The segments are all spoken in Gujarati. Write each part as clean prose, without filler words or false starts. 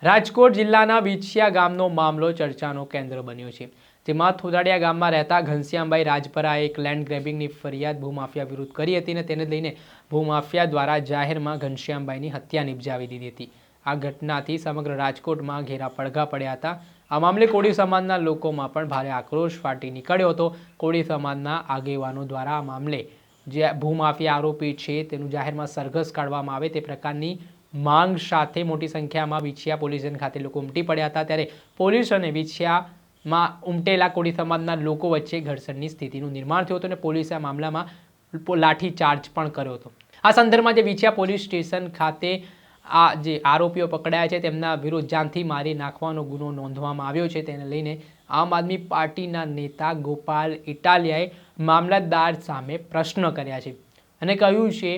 રાજકોટ જિલ્લાના વિછિયા ગામનો મામલો ચર્ચાનો કેન્દ્ર બન્યો છે, જેમાં થોદાડિયા ગામમાં રહેતા ઘનશ્યામભાઈ રાજપરાએ એક લેન્ડ ગ્રેબિંગની ફરિયાદ ભૂમાફિયા વિરુદ્ધ કરી હતી અને તેને લઈને ભૂમાફિયા દ્વારા જાહેરમાં ઘનશ્યામભાઈની હત્યા નિપજાવી દીધી હતી। આ ઘટનાથી સમગ્ર રાજકોટમાં ઘેરા પડઘા પડ્યા હતા। આ મામલે કોળી સમાજના લોકોમાં પણ ભારે આક્રોશ ફાટી નીકળ્યો હતો। કોળી સમાજના આગેવાનો દ્વારા આ મામલે જે ભૂમાફિયા આરોપી છે તેનું જાહેરમાં સરઘસ કાઢવામાં આવે તે પ્રકારની માંગ સાથે મોટી સંખ્યામાં વિછિયા પોલીસ સ્ટેશન ખાતે લોકો ઉમટી પડ્યા હતા। ત્યારે પોલીસ અને વિછિયામાં ઉમટેલા કોળી સમાજના લોકો વચ્ચે ઘર્ષણની સ્થિતિનું નિર્માણ થયું હતું અને પોલીસે આ મામલામાં લાઠીચાર્જ પણ કર્યો હતો। આ સંદર્ભમાં જે વિછિયા પોલીસ સ્ટેશન ખાતે આ જે આરોપીઓ પકડાયા છે તેમના વિરુદ્ધ જાનથી મારી નાખવાનો ગુનો નોંધવામાં આવ્યો છે। તેને લઈને આમ આદમી પાર્ટીના નેતા ગોપાલ ઇટાલિયાએ મામલતદાર સામે પ્રશ્ન કર્યા છે અને કહ્યું છે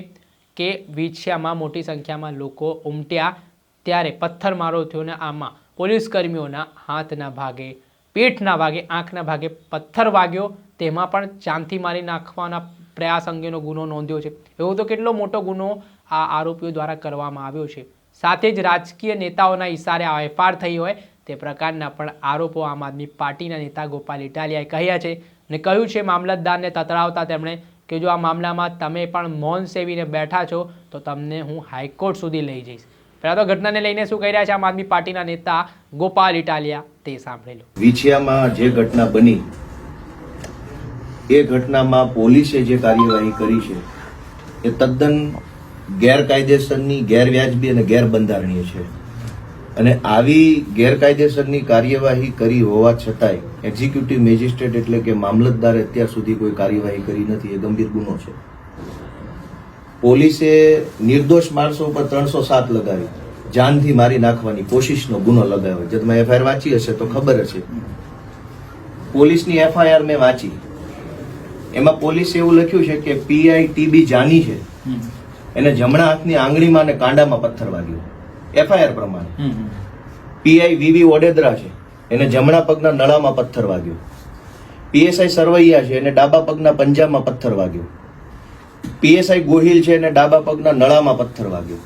કે વિછિયામાં મોટી સંખ્યામાં લોકો ઉમટ્યા ત્યારે પથ્થરમારો થયો અને આમાં પોલીસ કર્મીઓના હાથના ભાગે, પેટના ભાગે, આંખના ભાગે પથ્થર વાગ્યો। તેમાં પણ જાનથી મારી નાખવાના પ્રયાસ અંગેનો ગુનો નોંધ્યો છે। એવો તો કેટલો મોટો ગુનો આ આરોપીઓ દ્વારા કરવામાં આવ્યો છે। સાથે જ રાજકીય નેતાઓના ઇશારે આ એફઆઈઆર થઈ હોય તે પ્રકારના પણ આરોપો આમ આદમી પાર્ટીના નેતા ગોપાલ ઇટાલિયાએ કહ્યા છે અને કહ્યું છે મામલતદારને તતડાવતા તેમણે કે જો આ મામલામાં તમે પણ મૌન સેવીને બેઠા છો તો તમને હું હાઈકોર્ટ સુધી લઈ જઈશ। પહેલા તો ઘટનાને લઈને શું કહી રહ્યા છે આમ આદમી પાર્ટીના નેતા ગોપાલ ઇટાલિયા તે સાંભળેલો। વિછિયામાં જે ઘટના બની એ ઘટનામાં પોલીસે જે કાર્યવાહી કરી છે એ તદ્દન ગેરકાયદેસરની, ગેરવ્યાજબી અને ગેરબંધારણીય છે અને આવી ગેરકાયદેસરની કાર્યવાહી કરી હોવા છતાંય એક્ઝિક્યુટિવ મેજિસ્ટ્રેટ એટલે કે મામલતદારે અત્યાર સુધી કોઈ કાર્યવાહી કરી નથી। એ ગંભીર ગુનો છે। પોલીસે નિર્દોષ માણસો ઉપર 307 લગાવી જાનથી મારી નાખવાની કોશિશનો ગુનો લગાવ્યો। જો તમે એફઆઈઆર વાંચી હશે તો ખબર હશે। પોલીસની એફઆઈઆર મેં વાંચી, એમાં પોલીસે એવું લખ્યું છે કે પીઆઈ ટીબી જાની છે એને જમણા હાથની આંગળીમાં અને કાંડામાં પથ્થર વાગ્યો। એફઆઈઆર પ્રમાણે પીઆઈ વીવી ઓડેદરા છે એને જમણા પગના નળામાં પથ્થર વાગ્યો। પીએસઆઈ સરવૈયા છે એને ડાબા પગના પંજામાં પથ્થર વાગ્યો। પીએસઆઈ ગોહિલ છે એને ડાબા પગના નળામાં પથ્થર વાગ્યો।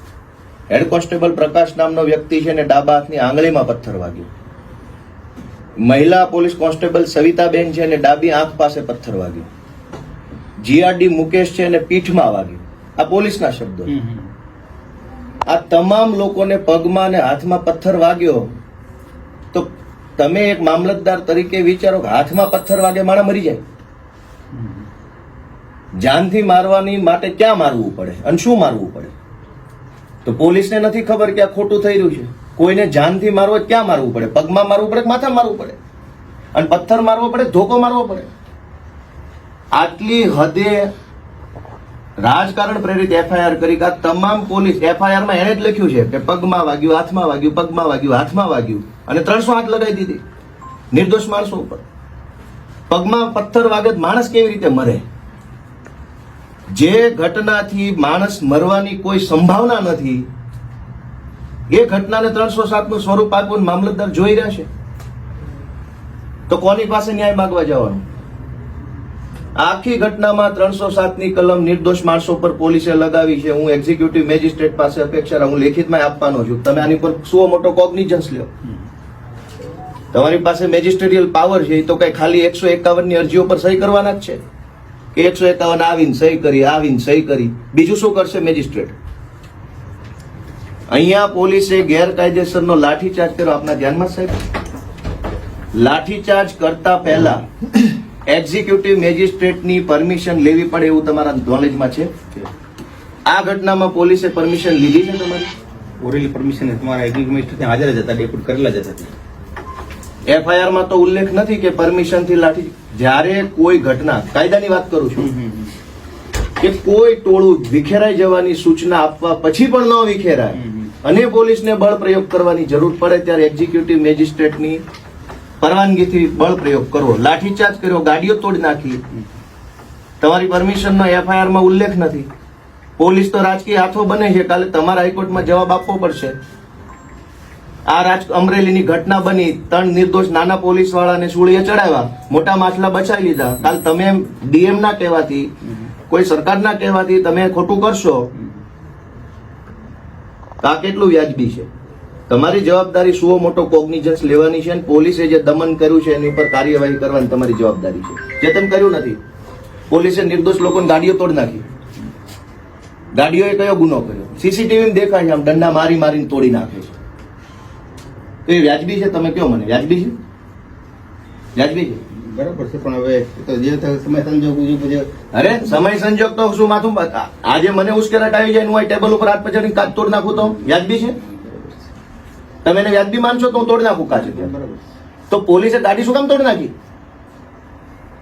હેડ કોન્સ્ટેબલ પ્રકાશ નામનો વ્યક્તિ છે એને ડાબા હાથની આંગળીમાં પથ્થર વાગ્યો। મહિલા પોલીસ કોન્સ્ટેબલ સવિતાબેન છે એને ડાબી આંખ પાસે પથ્થર વાગ્યો। જીઆરડી મુકેશ છે એને પીઠમાં વાગ્યો। આ પોલીસના શબ્દો। આ તમામ લોકોને પગમાં અને હાથમાં પથ્થર વાગ્યો તો તમે એક મામલતદાર તરીકે વિચારો કે હાથમાં પથ્થર વાગે માણસ મરી જાય? જાનથી મારવાની માટે ક્યાં મારવું પડે અને શું મારવું પડે? તો પોલીસને નથી ખબર કે આ ખોટું થઈ રહ્યું છે। કોઈને જાનથી મારવો ક્યાં મારવું પડે? પગમાં મારવું પડે, માથામાં મારવું પડે અને પથ્થર મારવો પડે, ધોકો મારવો પડે? આટલી હદે રાજકારણ પ્રેરિત એફઆઈઆર કરી કે આ તમામ પોલીસ એફઆઈઆરમાં એને જ લખ્યું છે કે પગમાં વાગ્યું, હાથમાં વાગ્યું, પગમાં વાગ્યું, હાથમાં વાગ્યું અને 308 લગાવી દીધી નિર્દોષ માણસો ઉપર। પગમાં પથ્થર વાગે માણસ કેવી રીતે મરે? જે ઘટનાથી માણસ મરવાની કોઈ સંભાવના નથી એ ઘટનાને 307 નું સ્વરૂપ આપવું મામલતદાર જોઈ રહ્યા છે તો કોની પાસે ન્યાય માંગવા જવાનું? આખી ઘટનામાં 307 ની કલમ નિર્દોષ માણસો પર પોલીસે લગાવી છે। હું એક્ઝિક્યુટિવ મેજિસ્ટ્રેટ પાસે અપેક્ષા હું લેખિતમાં આપવાનો છું। તમે આની પર શું મોટો કોગ્નિઝન્સ લ્યો। તમારી પાસે મેજિસ્ટ્રેરિયલ પાવર છે તો કઈ ખાલી 151 ની અરજીઓ પર સહી કરવાના જ છે કે 151 આવીને સહી કરી, આવીને સહી કરી, બીજું શું કરશે મેજિસ્ટ્રેટ? અહીંયા પોલીસે ગેરકાયદેસરનો લાઠીચાર્જ કર્યો આપના ધ્યાનમાં સાહેબ? લાઠીચાર્જ કરતા પહેલા એક્ઝિક્યુટિવ મેજિસ્ટ્રેટની પરમિશન લેવી પડે એવું તમારા નોલેજમાં છે? આ ઘટનામાં પોલીસે પરમિશન લીધી છે તમારી? ઓરલી પરમિશન તમારા એક્ઝિક્યુટિવ મેજિસ્ટ્રેટ હાજર જ હતા, ડેપ્યુટ કરેલા જ હતા। એફઆઈઆર માં તો ઉલ્લેખ નથી કે પરમિશન થી લાઠી। જ્યારે કોઈ ઘટના, કાયદાની વાત કરું છું, કે કોઈ ટોળું વિખેરાઈ જવાની સૂચના આપવા પછી પણ ન વિખેરાય અને પોલીસને બળ પ્રયોગ કરવાની જરૂર પડે ત્યારે એક્ઝિક્યુટિવ મેજિસ્ટ્રેટની પરવાનગીથી બળ પ્રયોગ કરવો। લાઠીચાર્જ કર્યો, ગાડીઓ તોડી નાખી, તમારી પરમિશનનો એફઆઈઆર માં ઉલ્લેખ નથી। પોલીસ તો રાજકીય હાથો બને છે, કાલે તમારા હાઈકોર્ટમાં જવાબ આપવો પડશે। આ અમરેલીની ઘટના બની, 3 નિર્દોષ નાના પોલીસ વાળાને સૂળીએ ચડાવ્યા, મોટા માછલા બચાવી લીધા। કાલ તમે ડીએમ ના કહેવાથી, કોઈ સરકારના કહેવાથી તમે ખોટું કરશો તો આ કેટલું વ્યાજબી છે? તમારી જવાબદારી શું મોટો કોગ્નિઝન્સ લેવાની છે અને પોલીસે જે દમન કર્યું છે એની ઉપર કાર્યવાહી કરવાની તમારી જવાબદારી છે જે તમે કર્યું નથી. પોલીસે નિર્દોષ લોકોની ગાડીઓ તોડ નાખી. ગાડીઓએ કયો ગુનો કર્યો? સીસીટીવી દેખાય છે, આમ દંડા મારી મારીને તોડી નાખે છે. તો એ વ્યાજબી છે? તમે કયો મને વ્યાજબી છે? વ્યાજબી છે? બરાબર છે, પણ હવે એ તો જે થાય સમય સંજોગ ઉભી છે. અરે સમય સંજોગ તો શું માથું આજે મને ઉશ્કેરાટ આવી જાય, હું ટેબલ ઉપર હાથ પછાડીને કાચ તોડ નાખું તો વ્યાજબી છે? તમે એને વ્યાજબી માનશો તો હું તોડ નાખું કાચ. બરાબર. તો પોલીસે ગાડી શું કામ તોડ નાખી?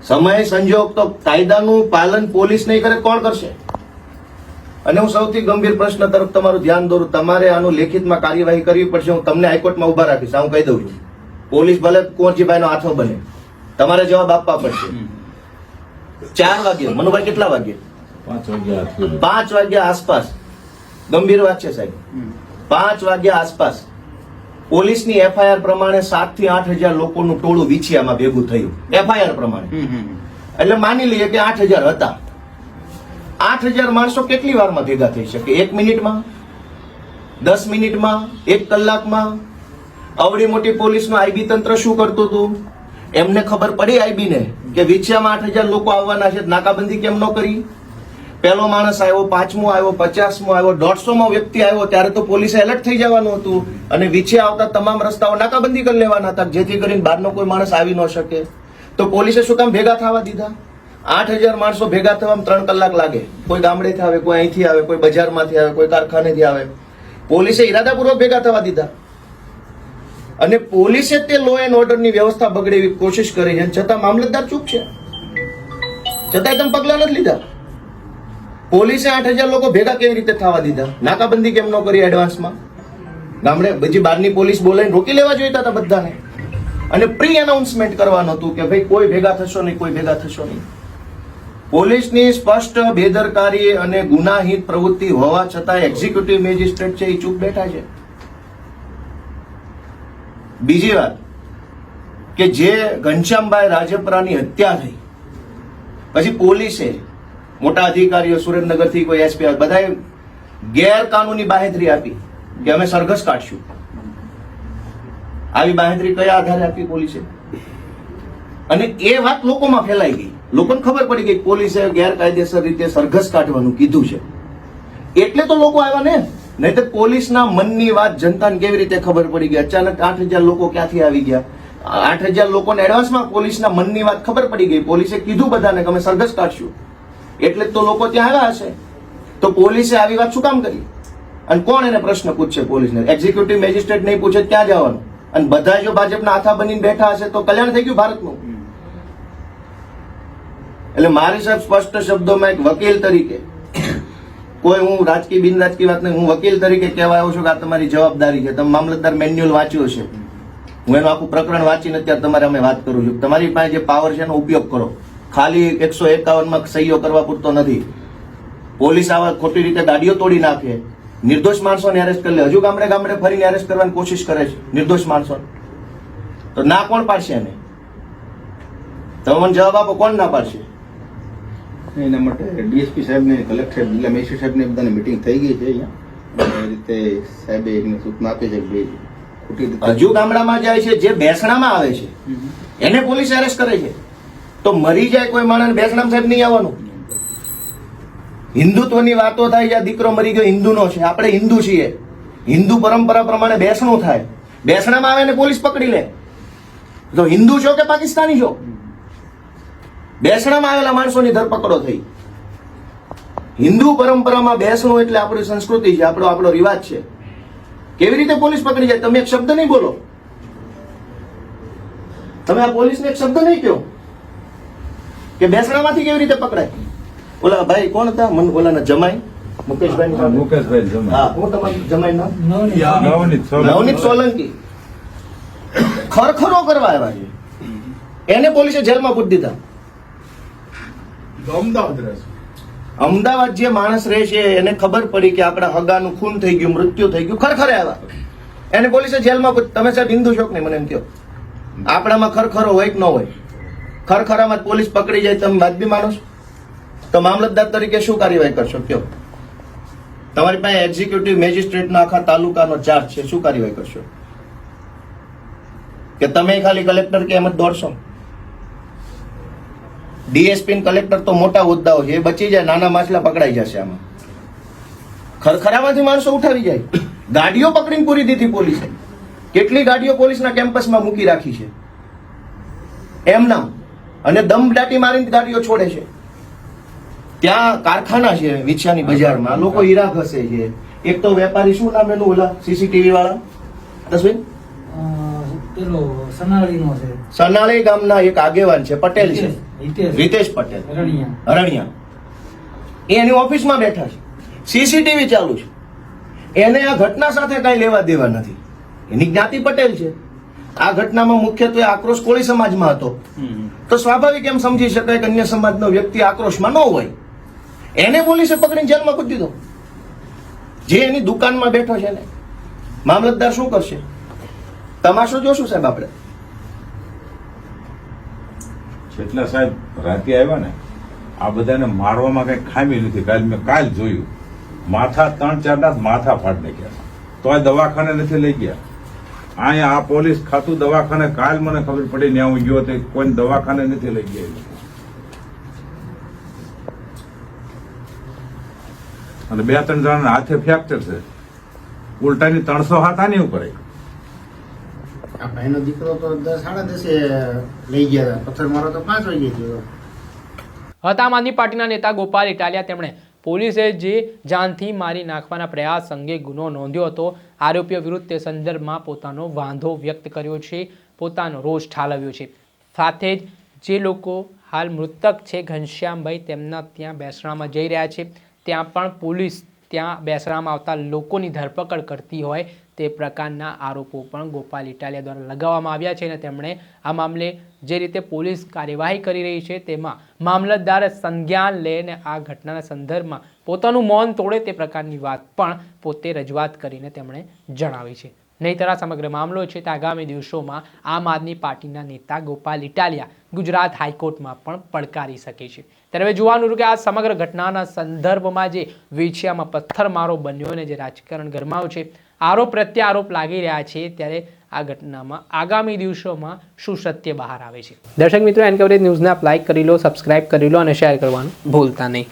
સમય સંજોગ તો કાયદાનું પાલન પોલીસ નહીં કરે કોણ કરશે? અને હું સૌથી ગંભીર પ્રશ્ન તરફ તમારું ધ્યાન દોરું. તમારે આનું લેખિતમાં કાર્યવાહી કરવી પડશે. હું તમને હાઈકોર્ટમાં ઉભા રાખીશ. હું કહી દઉં છું, પોલીસ ભલે કોંચીભાઈનો હાથો બને, તમારે જવાબ આપવા પડશે. 4 વાગે મનુભાઈ કેટલા વાગે? 5 વાગ્યા આસપાસ. ગંભીર વાત છે સાહેબ. 5 વાગ્યા આસપાસ પોલીસની એફઆઈઆર પ્રમાણે 7 થી 8,000 લોકોનું ટોળું વિછિયામાં ભેગું થયું. એફઆઈઆર પ્રમાણે એટલે માની લઈએ કે 8,000 હતા. 8,000 માણસો કેટલી વારમાં ભેગા થઈ શકે? 1 મિનિટમાં, 10 મિનિટમાં, 1 કલાકમાં? આવડી મોટી પોલીસનું આઈબી તંત્ર શું કરતું હતું? એમને ખબર પડી આઈબી ને કે વિછિયામાં 8,000 લોકો આવવાના છે, નાકાબંધી કેમ ન કરી? પહેલો માણસ આવ્યો, 5મો આવ્યો, 50મો આવ્યો, 150મો વ્યક્તિ આવ્યો ત્યારે તો પોલીસે એલર્ટ થઈ જવાનું હતું અને વિછિયા આવતા તમામ રસ્તાઓ નાકાબંધી કરી લેવાના હતા જેથી કરીને બહારનો કોઈ માણસ આવી ન શકે. તો પોલીસે શું કામ ભેગા થવા દીધા? 8,000 માણસો ભેગા થવામાં 3 કલાક લાગે. કોઈ ગામડેથી આવે, કોઈ અહીંથી આવે, કોઈ બજારમાંથી આવે, કોઈ કારખાનેથી આવે. પોલીસે ઈરાદાપૂર્વક ભેગા થવા દીધા અને પોલીસે તે લો એન્ડ ઓર્ડરની વ્યવસ્થા બગડે એવી કોશિશ કરી છે, છતાં મામલતદાર ચૂપ છે. છતાંય તમે પગલા નથી લીધા. પોલીસે 8,000 લોકો ભેગા કેવી રીતે થવા દીધા? નાકાબંધી કેમ ન કરી એડવાન્સમાં? ગામડે બીજી બહારની પોલીસ બોલાવીને રોકી લેવા જોઈતા હતા બધાને અને પ્રી એનાઉન્સમેન્ટ કરવાનું હતું કે ભાઈ કોઈ ભેગા થશો નહીં, કોઈ ભેગા થશો નહીં. પોલીસની સ્પષ્ટ બેદરકારી અને ગુનાહિત પ્રવૃત્તિ હોવા છતાં એક્ઝિક્યુટિવ મેજિસ્ટ્રેટ છે એ ચૂપ બેઠા છે. બીજી વાત કે જે ઘનશ્યામભાઈ રાજપરાની હત્યા થઈ પછી પોલીસે મોટા અધિકારીઓ સુરેન્દ્રનગરથી કોઈ એસપી બધાએ ગેરકાનૂની બાહેધરી આપી કે અમે સરઘસ કાઢશું. આવી બાહેધરી કયા આધારે આપી પોલીસે? અને એ વાત લોકોમાં ફેલાઈ ગઈ. લોકોને ખબર પડી ગઈ પોલીસે ગેરકાયદેસર રીતે સરઘસ કાઢવાનું કીધું છે એટલે તો લોકો આવ્યા ને. નહીં તો પોલીસના મનની વાત જનતાને કેવી રીતે ખબર પડી ગઈ? અચાનક 8,000 લોકો ક્યાંથી આવી ગયા? 8,000 લોકોને એડવાન્સમાં પોલીસના મનની વાત ખબર પડી ગઈ. પોલીસે કીધું બધાને કે અમે સરઘસ કાઢશું એટલે તો લોકો ત્યાં આવ્યા હશે. તો પોલીસે આવી વાત શું કામ કરી? અને કોણ એને પ્રશ્ન પૂછશે? પોલીસને એક્ઝિક્યુટિવ મેજિસ્ટ્રેટ નહીં પૂછે ક્યાં જવાનું? અને બધા જો ભાજપના હાથા બનીને બેઠા હશે તો કલ્યાણ થઈ ગયું ભારતનું. એટલે મારી સાહેબ સ્પષ્ટ શબ્દોમાં એક વકીલ તરીકે, કોઈ હું રાજકીય બિન રાજકીય વાત નહીં, હું વકીલ તરીકે કહેવા આવ્યો છું કે આ તમારી જવાબદારી છે. તમે મામલતદાર મેન્યુઅલ વાંચ્યું છે, હું એનું આખું પ્રકરણ વાંચીને અત્યારે તમારે અમે વાત કરું છું. તમારી પાસે જે પાવર છે એનો ઉપયોગ કરો. ખાલી 151માં સહીઓ કરવા પૂરતો નથી. પોલીસ આવા ખોટી રીતે ગાડીઓ તોડી નાખે, નિર્દોષ માણસોને એરેસ્ટ કરી લે, હજુ ગામડે ગામડે ફરીને એરેસ્ટ કરવાની કોશિશ કરે છે નિર્દોષ માણસોને. તો ના કોણ પાડશે એને? તમે મને જવાબ આપો, કોણ ના પાડશે? એના માટે ડીએસપી સાહેબને, કલેક્ટર, જિલ્લા મેજિસ્ટ્રેટ સાહેબને બધાની મિટિંગ થઈ ગઈ છે અહીંયા. એ રીતે સાહેબે એકને સૂચના આપી છે કે ખોટી રીતે હજુ ગામડામાં જાય છે, જે બેસણામાં આવે છે એને પોલીસ એરેસ્ટ કરે છે. તો મરી જાય કોઈ માણસ, બેસણામાં સાહેબ નહીં આવવાનું. હિન્દુત્વની વાતો થાય, જ્યાં દીકરો મરી ગયો હિન્દુનો છે, આપણે હિન્દુ છીએ, હિન્દુ પરંપરા પ્રમાણે બેસણું થાય, બેસણામાં આવે ને પોલીસ પકડી લે. તો હિન્દુ છો કે પાકિસ્તાની છો? બેસણામાં આવેલા માણસોની ધરપકડો થઈ. હિન્દુ પરંપરામાં બેસણું એટલે આપણી સંસ્કૃતિ છે, આપણો રિવાજ છે. કેવી રીતે પોલીસ પકડી જાય? તમે એક શબ્દ નહીં બોલો. તમે આ પોલીસને એક શબ્દ નહીં કહો કે બેસણામાંથી કેવી રીતે પકડાય. ઓલા ભાઈ કોણ હતા? મને ઓલાના જમાઈ મુકેશભાઈ. મુકેશભાઈ જમાઈ. હા, હું તમારી જમાઈ નામ નવનીત સોલંકી ખરખરો કરવા આવ્યા છે, એને પોલીસે જેલમાં પૂરી દીધા. અમદાવાદ જે માણસ રહે છે એને ખબર પડી કે આપણા હગાનું ખૂન થઈ ગયું, મૃત્યુ થઈ ગયું, ખરખરે આવ્યા, એને પોલીસે જેલમાં પૂરી. તમે સાહેબ હિન્દુ છો કે નહીં મને એમ કહો? આપણામાં ખરખરો હોય કે ન હોય? ખરખરામાં પોલીસ પકડી જાય તમે વાજબી માનો છો? તો મામલતદાર તરીકે શું કાર્યવાહી કરશો કયો? તમારી પાસે એક્ઝિક્યુટિવ મેજિસ્ટ્રેટનો આખા તાલુકાનો ચાર્જ છે, શું કાર્યવાહી કરશો? કે તમે ખાલી કલેક્ટર કે એમ જ દોડશો? ડીએસપી કલેક્ટર તો મોટા હોદ્દાઓ છે, એ બચી જાય, નાના માછલા પકડાઈ જશે. આમાં ખરખરામાંથી માણસો ઉઠાવી જાય. ગાડીઓ પકડીને પૂરી દીધી પોલીસે. કેટલી ગાડીઓ પોલીસના કેમ્પસમાં મૂકી રાખી છે એમના, અને દમ દાટી મારીને ગાડીઓ છોડે છે. ત્યાં કારખાના છે વિછાની બજારમાં, લોકો હીરા ઘસે છે. એક તો વેપારી, શું નામ એનું, ઓલા સીસીટીવી વાળા, તસવીર પેલો સનાળીનો છે, સનાળી ગામના એક આગેવાન છે, પટેલ છે, રીતેશ પટેલ હરણિયા. એ એની ઓફિસમાં બેઠા છે, સીસીટીવી ચાલુ છે. એને આ ઘટના સાથે કઈ લેવા દેવા નથી. એની જ્ઞાતિ પટેલ છે. આ ઘટનામાં મુખ્યત્વે આક્રોશ કોળી સમાજમાં હતો, તો સ્વાભાવિક એમ સમજી શકાય કે અન્ય સમાજનો વ્યક્તિ આક્રોશમાં ન હોય. એને પોલીસે પકડીને જેલમાં પૂરી દીધો, જે એની દુકાનમાં બેઠો છે ને. મામલતદાર શું કરશે? તમાશો જોશું સાહેબ આપણે. જેટલા સાહેબ રાતે આવ્યા ને, આ બધાને મારવામાં કઈ ખામી નથી. કાલ જોયું, માથા 3-4 માથા ફાડ નાખ્યા, તો આ દવાખાને નથી લઈ ગયા. અહીંયા આ પોલીસ ખાતું દવાખાને, કાલ મને ખબર પડી ને હું ગયો તો કોઈ દવાખાને નથી લઈ ગયા. અને 2-3 જણાના હાથે ફ્રેક્ચર છે, ઉલટાની 300 હાથ આની ઉપર. આ ભાઈનો દીકરો તો 10-10:30 લઈ ગયા હતા, પથ્થરમારો તો 5 વાગે થયો. હતા આમ આદમી પાર્ટીના નેતા ગોપાલ ઇટાલિયા. તેમણે પોલીસે જે જાનથી મારી નાખવાના પ્રયાસ અંગે ગુનો નોંધ્યો હતો, આરોપીઓ વિરુદ્ધ તે સંદર્ભમાં પોતાનો વાંધો વ્યક્ત કર્યો છે, પોતાનો રોષ ઠાલવ્યો છે. સાથે જ જે લોકો હાલ મૃતક છે ઘનશ્યામભાઈ, તેમના ત્યાં બેસણામાં જઈ રહ્યા છે, ત્યાં પણ પોલીસ ત્યાં બેસણામાં આવતા લોકોની ધરપકડ કરતી હોય તે પ્રકારના આરોપો પણ ગોપાલ ઇટાલિયા દ્વારા લગાવવામાં આવ્યા છે. અને તેમણે આ મામલે જે રીતે પોલીસ કાર્યવાહી કરી રહી છે તેમાં મામલતદાર સંજ્ઞાન લઈને આ ઘટનાના સંદર્ભમાં પોતાનું મૌન તોડે તે પ્રકારની વાત પણ પોતે રજૂઆત કરીને તેમણે જણાવી છે. નહીંતર આ સમગ્ર મામલો છે તે આગામી દિવસોમાં આમ આદમી પાર્ટીના નેતા ગોપાલ ઇટાલિયા ગુજરાત હાઈકોર્ટમાં પણ પડકારી શકે છે. ત્યારે હવે જોવાનું કે આ સમગ્ર ઘટનાના સંદર્ભમાં જે વિછિયામાં પથ્થરમારો બન્યો અને જે રાજકારણ ગરમાયું છે, આરોપ પ્રત્યારોપ લાગી રહ્યા છે, ત્યારે આ ઘટનામાં આગામી દિવસોમાં શું સત્ય બહાર આવે છે. દર્શક મિત્રો, એન કવરેજ ન્યૂઝને આપ લાઇક કરી લો, સબસ્ક્રાઇબ કરી લો અને શેર કરવાનું ભૂલતા નહીં.